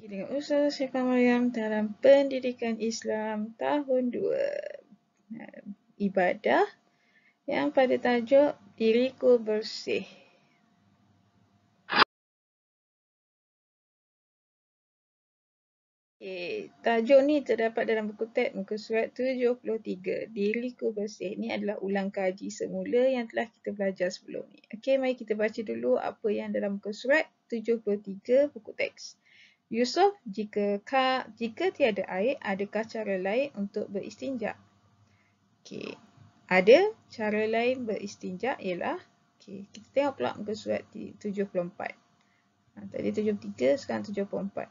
Berbagi dengan Ustazah Syifa Maryam dalam Pendidikan Islam tahun 2. Ibadah yang pada tajuk Diriku Bersih. Tajuk ni terdapat dalam buku teks muka surat 73. Diriku Bersih. Ini adalah ulang kaji semula yang telah kita belajar sebelum ni. Okey, mari kita baca dulu apa yang dalam muka surat 73 buku teks. Yusuf, jika tiada air, adakah cara lain untuk beristinja? Okey. Ada cara lain beristinja ialah, okey, kita tengok pula muka surat 74. Tadi 73, sekarang 74.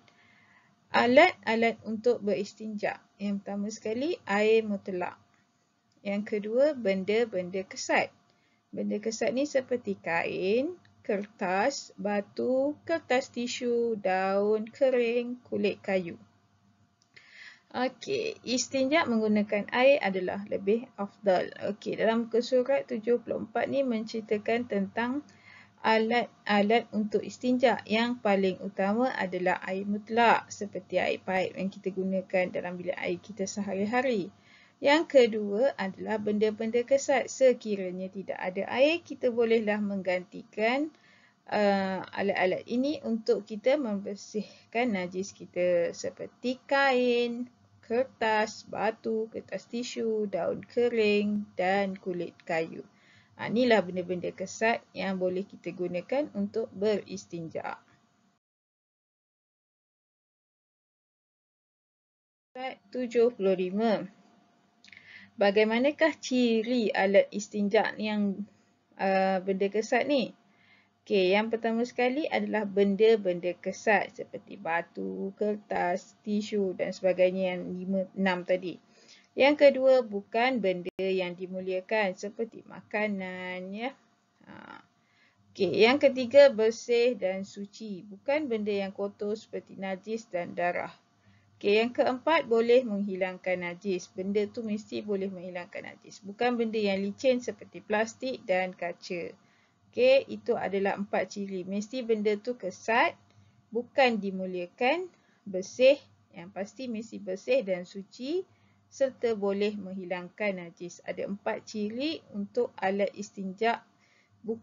Alat-alat untuk beristinja. Yang pertama sekali, air mutlak. Yang kedua, benda-benda kesat. Benda kesat ni seperti kain, kertas, batu, kertas tisu, daun kering, kulit kayu. Okey, istinja menggunakan air adalah lebih afdal. Okey, dalam muka surat 74 ni menceritakan tentang alat-alat untuk istinja. Yang paling utama adalah air mutlak seperti air paip yang kita gunakan dalam bilik air kita sehari-hari. Yang kedua adalah benda-benda kesat. Sekiranya tidak ada air, kita bolehlah menggantikan alat-alat ini untuk kita membersihkan najis kita seperti kain, kertas, batu, kertas tisu, daun kering dan kulit kayu. Inilah benda-benda kesat yang boleh kita gunakan untuk beristinja. 75. Bagaimanakah ciri alat istinja yang benda kesat ni? Okey, yang pertama sekali adalah benda-benda kesat seperti batu, kertas, tisu dan sebagainya yang 5, 6 tadi. Yang kedua, bukan benda yang dimuliakan seperti makanan, ya. Okey, yang ketiga, bersih dan suci. Bukan benda yang kotor seperti najis dan darah. Okey, yang keempat, boleh menghilangkan najis. Benda tu mesti boleh menghilangkan najis. Bukan benda yang licin seperti plastik dan kaca. Okey, itu adalah 4 ciri. Mesti benda tu kesat, bukan dimuliakan, bersih, yang pasti mesti bersih dan suci, serta boleh menghilangkan najis. Ada 4 ciri untuk alat istinja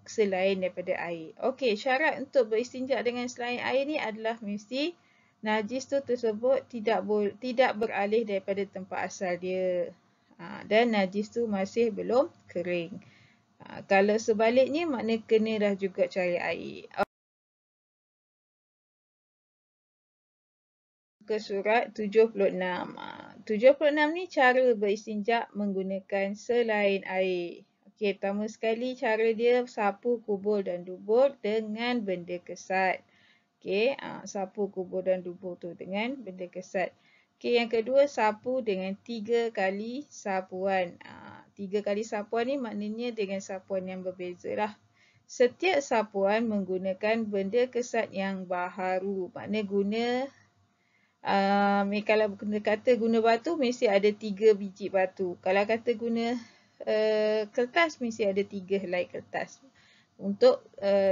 selain daripada air. Okey, syarat untuk beristinja dengan selain air ni adalah mesti najis tu tersebut tidak beralih daripada tempat asal dia. Dan najis tu masih belum kering. Kalau sebaliknya, makna kena dah juga cari air. Ke surat 76. 76 ni cara beristinja menggunakan selain air. Okey, pertama sekali cara dia sapu, kubur dan dubur dengan benda kesat. Okey, sapu, kubur dan dubur tu dengan benda kesat. Okey, yang kedua sapu dengan 3 kali sapuan. 3 kali sapuan ni maknanya dengan sapuan yang berbeza lah. Setiap sapuan menggunakan benda kesat yang baharu. Maknanya guna, kalau kata guna batu, mesti ada 3 biji batu. Kalau kata guna kertas, mesti ada 3 helai kertas. Untuk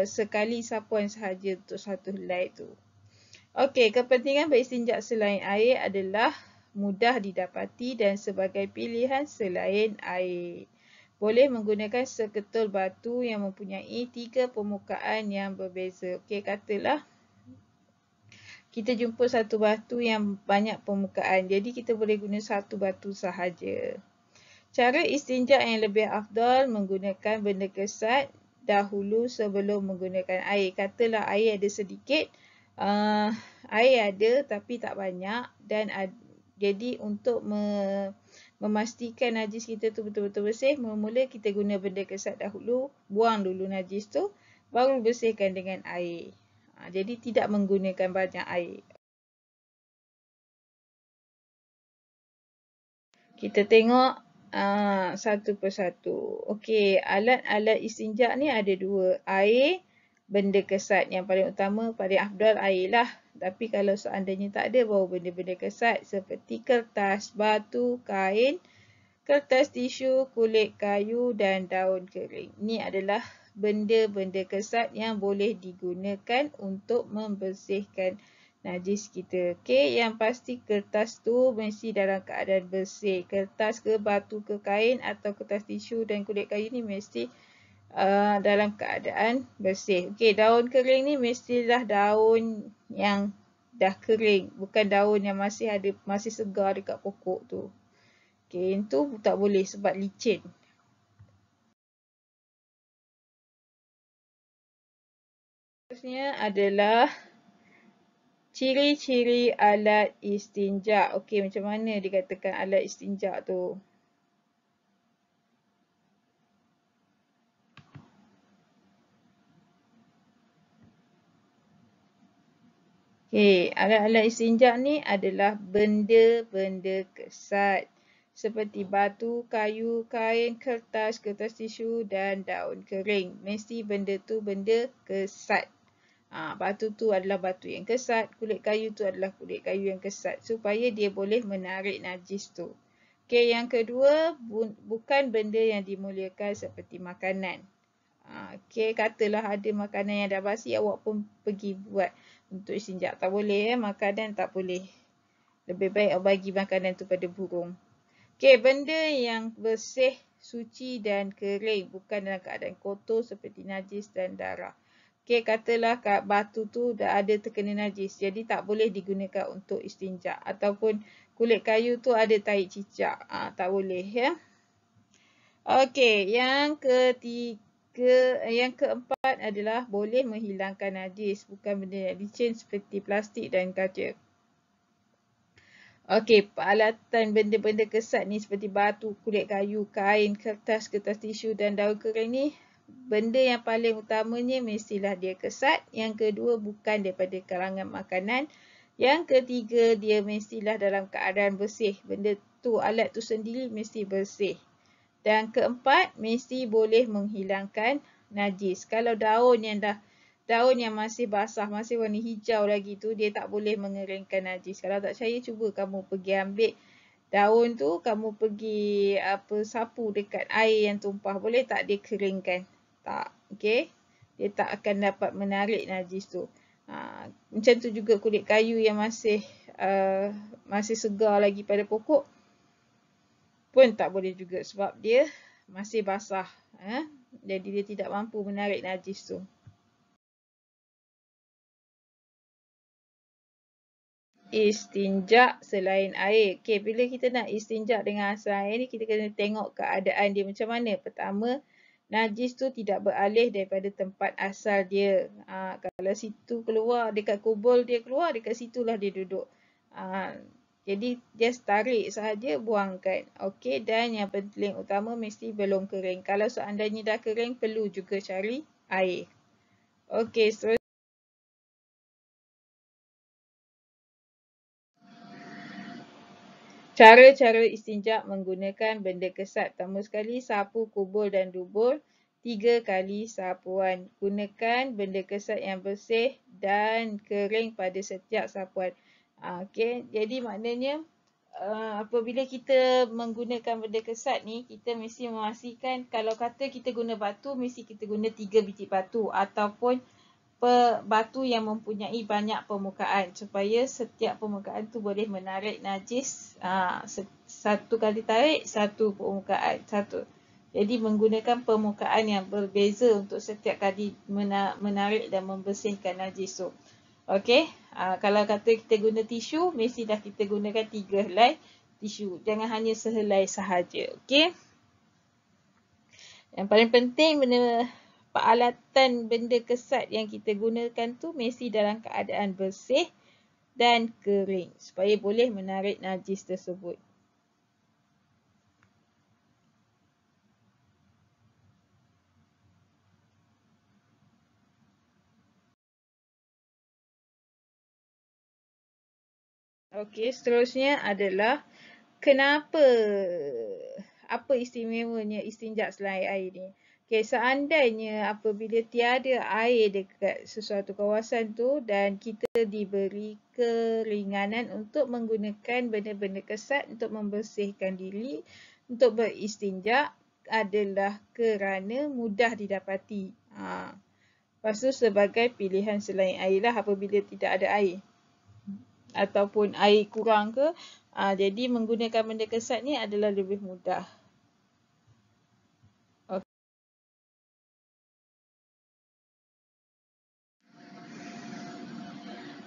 sekali sapuan sahaja untuk satu helai tu. Okey, kepentingan beristinja selain air adalah mudah didapati dan sebagai pilihan selain air. Boleh menggunakan seketul batu yang mempunyai 3 permukaan yang berbeza. Okey, katalah kita jumpa satu batu yang banyak permukaan. Jadi kita boleh guna satu batu sahaja. Cara istinja yang lebih afdal menggunakan benda kesat dahulu sebelum menggunakan air. Katalah air ada sedikit, air ada tapi tak banyak, dan jadi untuk memastikan najis kita tu betul-betul bersih, mula-mula kita guna benda kesat dahulu, buang dulu najis tu, baru bersihkan dengan air. Jadi tidak menggunakan banyak air. Kita tengok satu persatu. Okey, alat-alat istinja ni ada 2. Air, benda kesat. Yang paling utama, paling afdal air lah. Tapi kalau seandainya tak ada, baru benda-benda kesat seperti kertas, batu, kain, kertas tisu, kulit kayu dan daun kering. Ini adalah benda-benda kesat yang boleh digunakan untuk membersihkan najis kita. Okey, yang pasti kertas tu mesti dalam keadaan bersih. Kertas ke, batu ke, kain atau kertas tisu dan kulit kayu ni mesti dalam keadaan bersih. Okey, daun kering ni mestilah daun yang dah kering, bukan daun yang masih segar dekat pokok tu. Okey, itu tak boleh sebab licin. Seterusnya adalah ciri-ciri alat istinja. Okey, macam mana dikatakan alat istinja tu? Okey, alat-alat istinja ni adalah benda-benda kesat seperti batu, kayu, kain, kertas, kertas tisu dan daun kering. Mesti benda tu benda kesat. Batu tu adalah batu yang kesat, kulit kayu tu adalah kulit kayu yang kesat supaya dia boleh menarik najis tu. Okey, yang kedua, bukan benda yang dimuliakan seperti makanan. Okey, katalah ada makanan yang dah basi, awak pun pergi buat untuk istinja. Tak boleh makanan tak boleh. Lebih baik awak bagi makanan tu pada burung. Okey, benda yang bersih, suci dan kering, bukan dalam keadaan kotor seperti najis dan darah. Okey, katalah kat batu tu dah ada terkena najis, jadi tak boleh digunakan untuk istinja. Ataupun kulit kayu tu ada tahi cicak, tak boleh ya. Okey, yang keempat adalah boleh menghilangkan najis, bukan benda yang licin seperti plastik dan kaca. Okey, peralatan benda-benda kesat ni seperti batu, kulit kayu, kain, kertas, kertas tisu dan daun kering ni, benda yang paling utamanya mestilah dia kesat. Yang kedua, bukan daripada kalangan makanan. Yang ketiga, dia mestilah dalam keadaan bersih. Benda tu, alat tu sendiri mesti bersih. Dan keempat, mesti boleh menghilangkan najis. Kalau daun yang masih basah, masih warna hijau lagi tu, dia tak boleh mengeringkan najis. Kalau tak percaya, cuba kamu pergi ambil daun tu, kamu pergi sapu dekat air yang tumpah. Boleh tak dia keringkan? Tak. Okey. Dia tak akan dapat menarik najis tu. Macam tu juga kulit kayu yang masih segar lagi pada pokok pun tak boleh juga sebab dia masih basah. Jadi dia tidak mampu menarik najis tu. Istinja selain air. Okey, bila kita nak istinja dengan asal air ni, kita kena tengok keadaan dia macam mana. Pertama, najis tu tidak beralih daripada tempat asal dia. Kalau situ keluar, dekat kubul dia keluar, dekat situlah dia duduk. Jadi, just tarik sahaja, buangkan. Okey, dan yang penting utama mesti belum kering. Kalau seandainya dah kering, perlu juga cari air. Okey, cara-cara istinja menggunakan benda kesat. Pertama sekali, sapu, kubul dan dubur. 3 kali sapuan. Gunakan benda kesat yang bersih dan kering pada setiap sapuan. Okey, jadi maknanya apabila kita menggunakan benda kesat ni, kita mesti memastikan kalau kata kita guna batu, mesti kita guna 3 biji batu ataupun batu yang mempunyai banyak permukaan supaya setiap permukaan tu boleh menarik najis. Satu kali tarik, satu permukaan. Jadi menggunakan permukaan yang berbeza untuk setiap kali menarik dan membersihkan najis tu. Okey, kalau kata kita guna tisu, mestilah kita gunakan 3 helai tisu. Jangan hanya sehelai sahaja. Okey. Yang paling penting peralatan benda kesat yang kita gunakan tu mesti dalam keadaan bersih dan kering supaya boleh menarik najis tersebut. Okey, seterusnya adalah apa istimewanya istinja selain air ni. Okay, seandainya apabila tiada air dekat sesuatu kawasan tu dan kita diberi keringanan untuk menggunakan benda-benda kesat untuk membersihkan diri, untuk beristinja adalah kerana mudah didapati. Lepas tu sebagai pilihan selain air lah apabila tidak ada air. ataupun air kurang ke. Jadi menggunakan benda kesat ni adalah lebih mudah.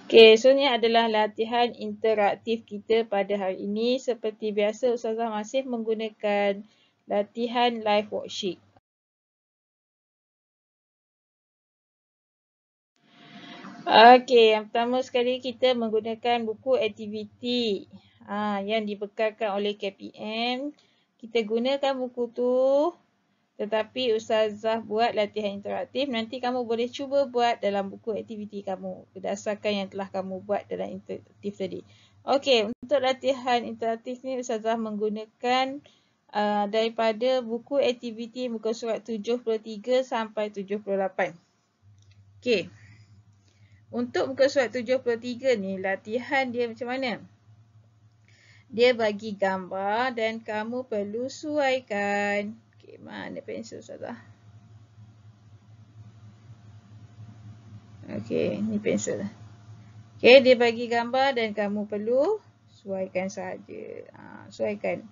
Okey, so ni adalah latihan interaktif kita pada hari ini. Seperti biasa, Ustazah masih menggunakan latihan live worksheet. Okey, yang pertama sekali kita menggunakan buku aktiviti yang dibekalkan oleh KPM. Kita gunakan buku tu, tetapi Ustazah buat latihan interaktif. Nanti kamu boleh cuba buat dalam buku aktiviti kamu berdasarkan yang telah kamu buat dalam interaktif tadi. Okey, untuk latihan interaktif ni Ustazah menggunakan daripada buku aktiviti muka surat 73 sampai 78. Okey. Untuk muka surat 73 ni, latihan dia macam mana? Dia bagi gambar dan kamu perlu suaikan. Okey, mana pensel Ustazah? Okey, ni pensel. Okey, dia bagi gambar dan kamu perlu suaikan saja. Suaikan.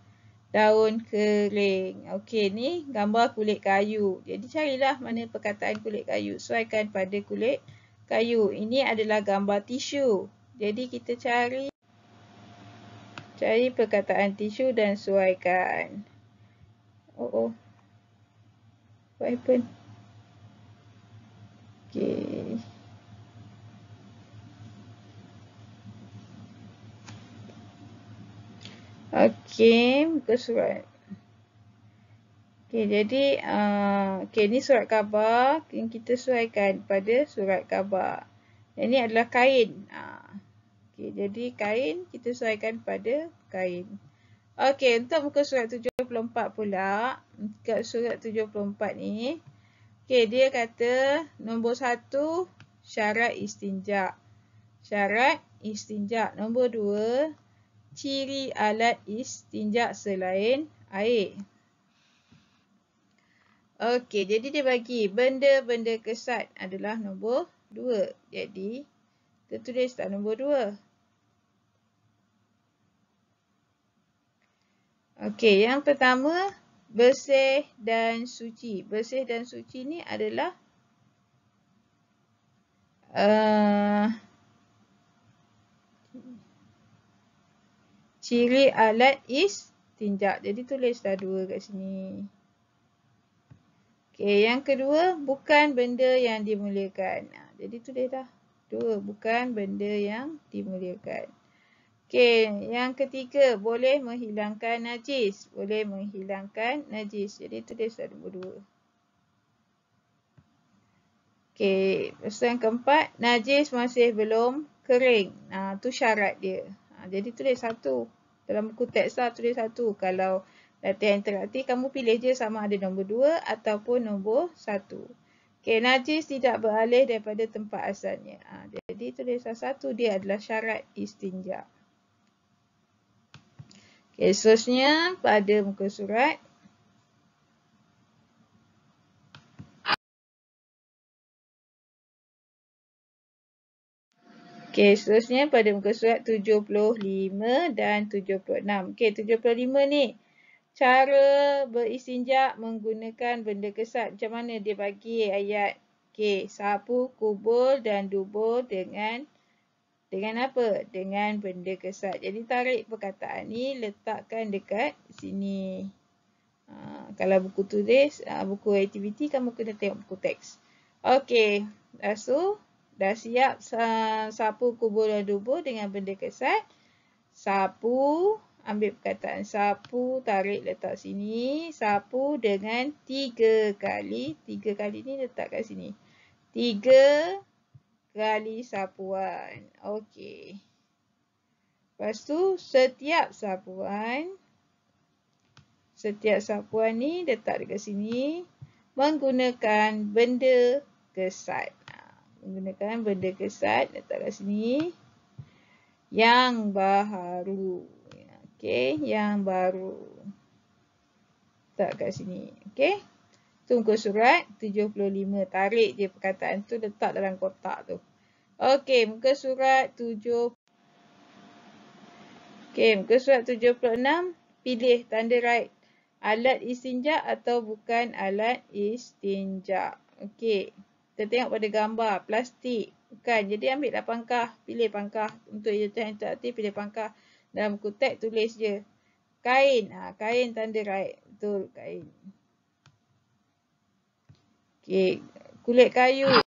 Daun kering. Okey, ni gambar kulit kayu. Jadi carilah mana perkataan kulit kayu. Suaikan pada kulit kayu. Ini adalah gambar tisu. Jadi kita cari perkataan tisu dan suaikan. What happened? Okey. Okey, muka surat. Okey, jadi ni surat khabar yang kita suaikan pada surat khabar. Ini adalah kain. Okey, jadi kain kita suaikan pada kain. Okey, untuk muka surat 74 pula, muka surat 74 ni, okey, dia kata nombor 1 syarat istinja. Syarat istinja. Nombor 2 ciri alat istinja selain air. Okey, jadi dia bagi benda-benda kesat adalah nombor 2. Jadi, kita tulis tak nombor 2. Okey, yang pertama, bersih dan suci. Bersih dan suci ni adalah ciri alat istinja. Jadi tulislah 2 kat sini. Okey, yang kedua, bukan benda yang dimuliakan. Jadi tulislah 2, bukan benda yang dimuliakan. Okey, yang ketiga, boleh menghilangkan najis. Boleh menghilangkan najis. Jadi tulislah nombor 2. Okey, yang keempat, najis masih belum kering. Tu syarat dia. Jadi tulis 1. Dalam buku teks tulis 1. Kalau latihan interaktif, kamu pilih je sama ada nombor 2 ataupun nombor 1. Okey, najis tidak beralih daripada tempat asalnya. Jadi tulislah 1. Dia adalah syarat istinja. Okay, seterusnya pada muka surat. Okay, seterusnya pada muka surat 75 dan 76. Okay, 75 ni. Cara beristinja menggunakan benda kesat. Macam mana dia bagi ayat? Okay, sapu, kubur dan dubur dengan apa? Dengan benda kesat. Jadi tarik perkataan ni, letakkan dekat sini. Kalau buku tulis, buku aktiviti, kamu kena tengok buku teks. Okey, dah siap sapu, kubur dan dubur dengan benda kesat. Sapu, ambil perkataan sapu, tarik letak sini. Sapu dengan 3 kali. 3 kali ni letak kat sini. 3 kali sapuan. Okey. Lepas tu, setiap sapuan ni letak dekat sini menggunakan benda kesat. Menggunakan benda kesat letak kat sini. Yang baharu. Okey, yang baru. Letak kat sini. Okey. Tu muka surat 75. Tarik je perkataan tu letak dalam kotak tu. Okey, muka surat 70. Okey, muka surat 76, pilih tanda right. Alat istinja atau bukan alat istinja. Okey, kita tengok pada gambar, plastik. Bukan, jadi ambillah pangkah. Pilih pangkah. Untuk yang interaktif, pilih pangkah. Dalam buku teks tulis je. Kain, kain tanda right. Betul, kain. Okey, kulit kayu.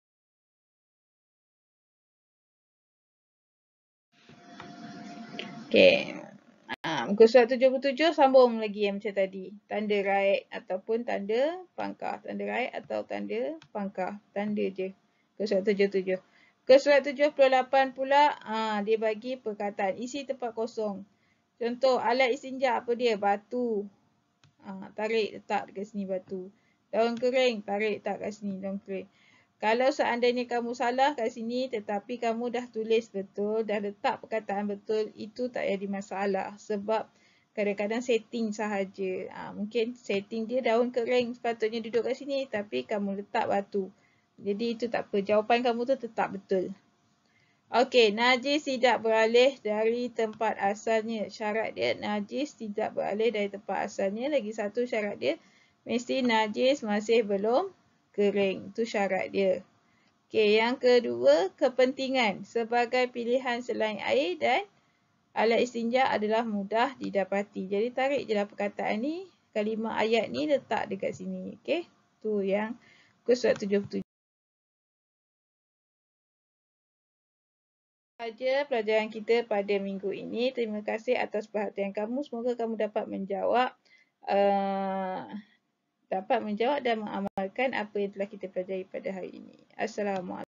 Okey. Muka surat 77 sambung lagi yang macam tadi. Tanda right ataupun tanda pangkah. Tanda right atau tanda pangkah. Tanda je. Muka surat 77. Muka surat 78 pula, dia bagi perkataan isi tempat kosong. Contoh, alat istinja apa dia? Batu. Tarik, letak dekat sini batu. Daun kering, tarik, letak kat sini daun kering. Kalau seandainya kamu salah kat sini tetapi kamu dah tulis betul, dah letak perkataan betul, itu tak jadi masalah. Sebab kadang-kadang setting sahaja. Mungkin setting dia daun kering sepatutnya duduk kat sini tapi kamu letak batu. Jadi itu tak apa. Jawapan kamu tu tetap betul. Okey, najis tidak beralih dari tempat asalnya. Syarat dia najis tidak beralih dari tempat asalnya. Lagi satu syarat dia, mesti najis masih belum kering. Itu syarat dia. Okey, yang kedua, kepentingan. Sebagai pilihan selain air dan alat istinja adalah mudah didapati. Jadi tarik je lah perkataan ni, kalimah ayat ni letak dekat sini. Okey, tu yang muka surat 77. Saja pelajaran kita pada minggu ini. Terima kasih atas perhatian kamu. Semoga kamu dapat menjawab dan mengamalkan apa yang telah kita pelajari pada hari ini. Assalamualaikum.